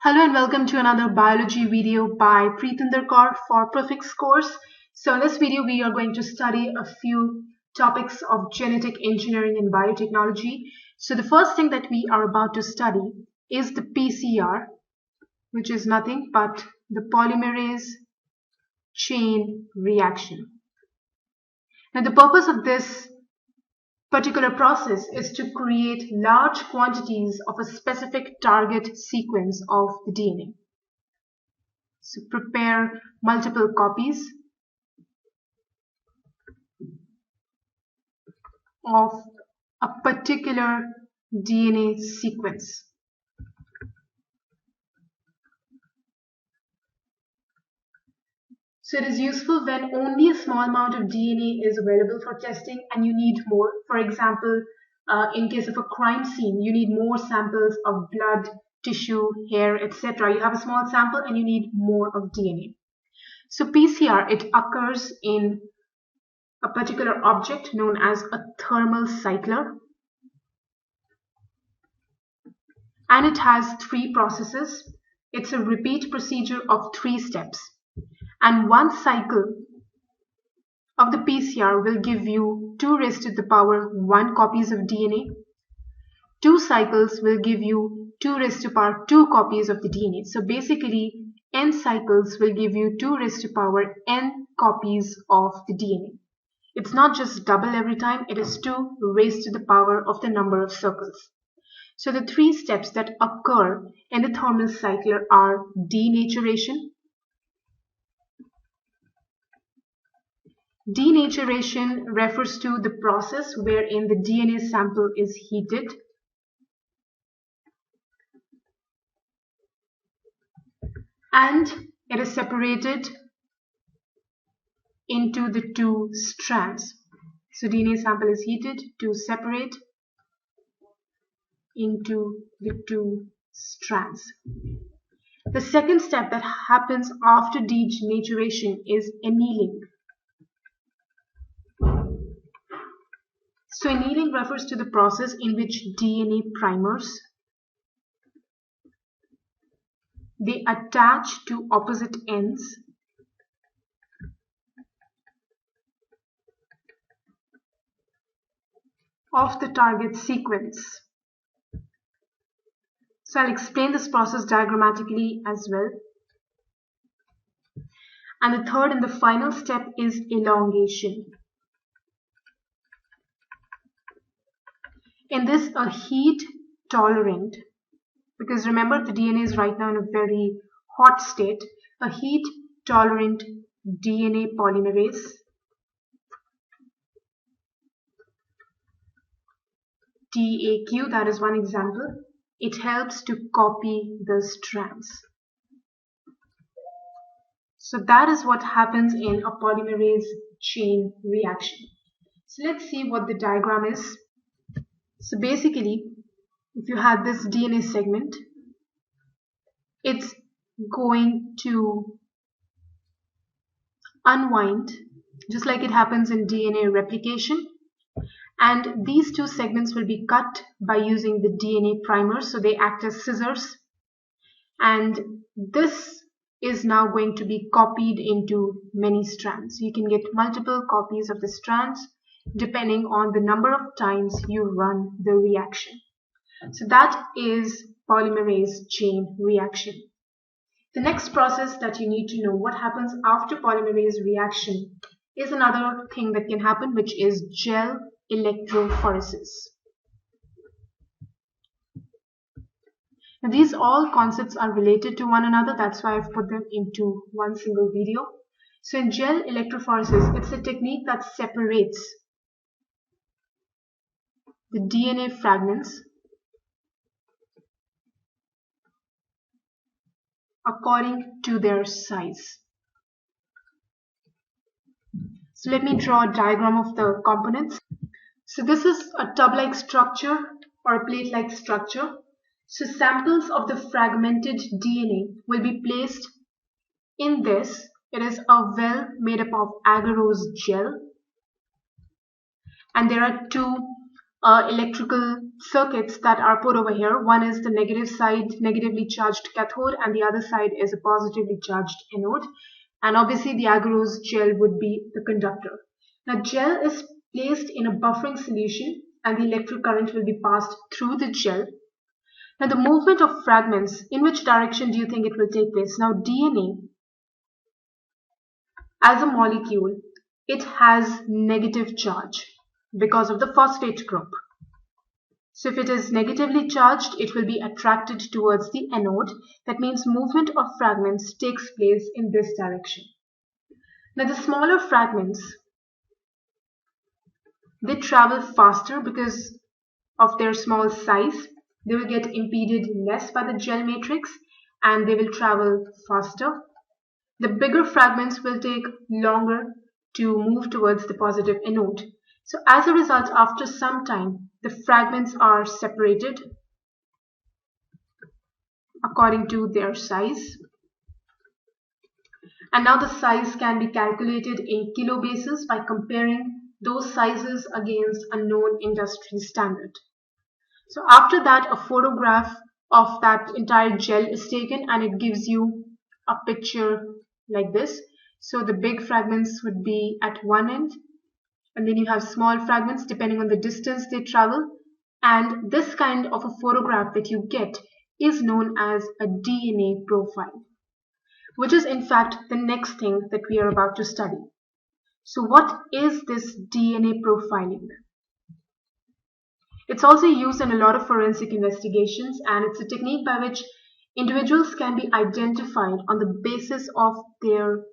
Hello and welcome to another biology video by Preetinder Kaur for Prefix course. So in this video we are going to study a few topics of genetic engineering and biotechnology. So the first thing that we are about to study is the PCR, which is nothing but the polymerase chain reaction. Now the purpose of this particular process is to create large quantities of a specific target sequence of the DNA. So prepare multiple copies of a particular DNA sequence. So it is useful when only a small amount of DNA is available for testing and you need more. For example, in case of a crime scene, you need more samples of blood, tissue, hair, etc. You have a small sample and you need more of DNA. So PCR, it occurs in a particular object known as a thermal cycler, and it has three processes. It's a repeat procedure of 3 steps, and one cycle of the PCR will give you 2 raised to the power 1 copies of DNA. 2 cycles will give you 2 raised to power 2 copies of the DNA. So basically n cycles will give you 2 raised to power n copies of the DNA. It's not just double every time, it is 2 raised to the power of the number of circles. So the 3 steps that occur in the thermal cycler are denaturation. Denaturation refers to the process wherein the DNA sample is heated. And it is separated into the 2 strands. So DNA sample is heated to separate into the 2 strands. The second step that happens after denaturation is annealing. So annealing refers to the process in which DNA primers, they attach to opposite ends of the target sequence. So I'll explain this process diagrammatically as well. And the third and the final step is elongation. In this, a heat tolerant, because remember the DNA is right now in a very hot state, a heat tolerant DNA polymerase TAQ, that is one example. It helps to copy the strands. So that is what happens in a polymerase chain reaction. So let's see what the diagram is. So basically, if you had this DNA segment, it's going to unwind just like it happens in DNA replication. And these 2 segments will be cut by using the DNA primers, so they act as scissors. And this is now going to be copied into many strands. You can get multiple copies of the strands depending on the number of times you run the reaction. So that is polymerase chain reaction. The next process that you need to know, what happens after polymerase reaction, is another thing that can happen, which is gel electrophoresis. Now these all concepts are related to one another, that's why I've put them into one single video. So in gel electrophoresis, it's a technique that separates the DNA fragments according to their size. So let me draw a diagram of the components. So this is a tub-like structure or a plate-like structure. So samples of the fragmented DNA will be placed in this. It is a well made up of agarose gel. And there are 2 electrical circuits that are put over here. One is the negative side, negatively charged cathode, and the other side is a positively charged anode. And obviously the agarose gel would be the conductor. Now gel is placed in a buffering solution and the electric current will be passed through the gel. Now the movement of fragments, in which direction do you think it will take place? Now DNA as a molecule, it has negative charge because of the phosphate group. So if it is negatively charged, it will be attracted towards the anode. That means movement of fragments takes place in this direction. Now the smaller fragments, they travel faster because of their small size. They will get impeded less by the gel matrix and they will travel faster. The bigger fragments will take longer to move towards the positive anode. So as a result, after some time, the fragments are separated according to their size. And now the size can be calculated in kilobases by comparing those sizes against a known industry standard. So after that, a photograph of that entire gel is taken and it gives you a picture like this. So the big fragments would be at one end, and then you have small fragments depending on the distance they travel. And this kind of a photograph that you get is known as a DNA profile, which is in fact the next thing that we are about to study. So what is this DNA profiling? It's also used in a lot of forensic investigations, and it's a technique by which individuals can be identified on the basis of their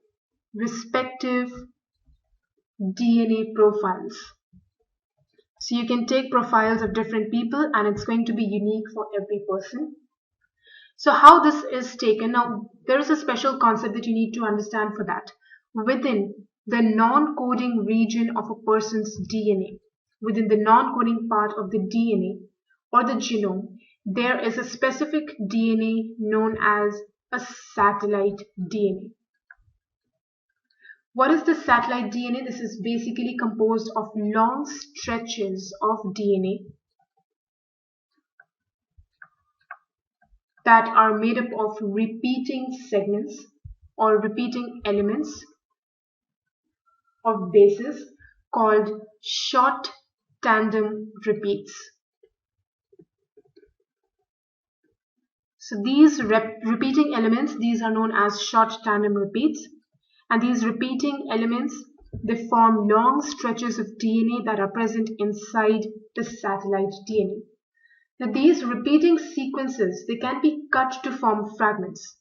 respective DNA profiles. So you can take profiles of different people and it's going to be unique for every person. So how this is taken, now there is a special concept that you need to understand for that. Within the non-coding region of a person's DNA, within the non-coding part of the DNA or the genome, there is a specific DNA known as a satellite DNA. What is the satellite DNA? This is basically composed of long stretches of DNA that are made up of repeating segments or repeating elements of bases called short tandem repeats. So these repeating elements, these are known as short tandem repeats, and these repeating elements, they form long stretches of DNA that are present inside the satellite DNA. Now these repeating sequences, they can be cut to form fragments.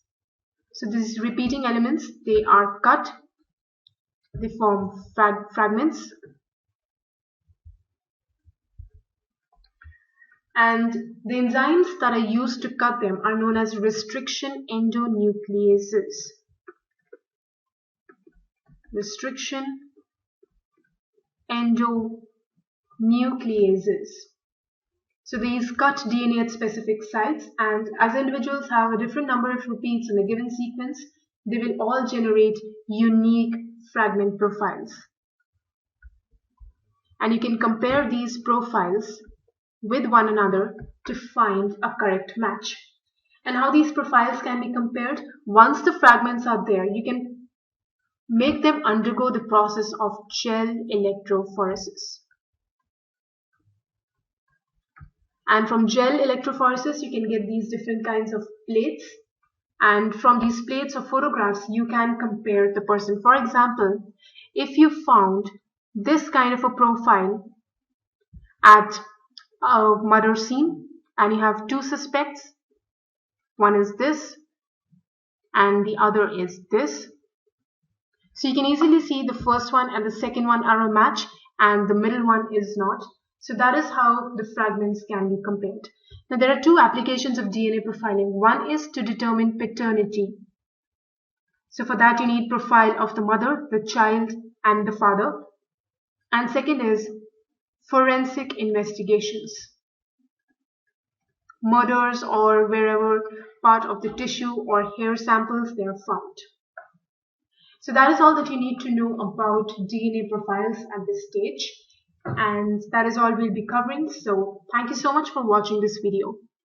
So these repeating elements, they are cut, they form fragments. And the enzymes that are used to cut them are known as restriction endonucleases. Restriction endonucleases. So these cut DNA at specific sites, and as individuals have a different number of repeats in a given sequence, they will all generate unique fragment profiles. And you can compare these profiles with one another to find a correct match. And how these profiles can be compared? Once the fragments are there, you can make them undergo the process of gel electrophoresis. And from gel electrophoresis, you can get these different kinds of plates. And from these plates or photographs, you can compare the person. For example, if you found this kind of a profile at a murder scene and you have two suspects, one is this and the other is this. So you can easily see the first one and the second one are a match and the middle one is not. So that is how the fragments can be compared. Now there are two applications of DNA profiling. One is to determine paternity. So for that you need profile of the mother, the child and the father. And second is forensic investigations. Murders or wherever part of the tissue or hair samples they are found. So that is all that you need to know about DNA profiles at this stage. And that is all we'll be covering. So thank you so much for watching this video.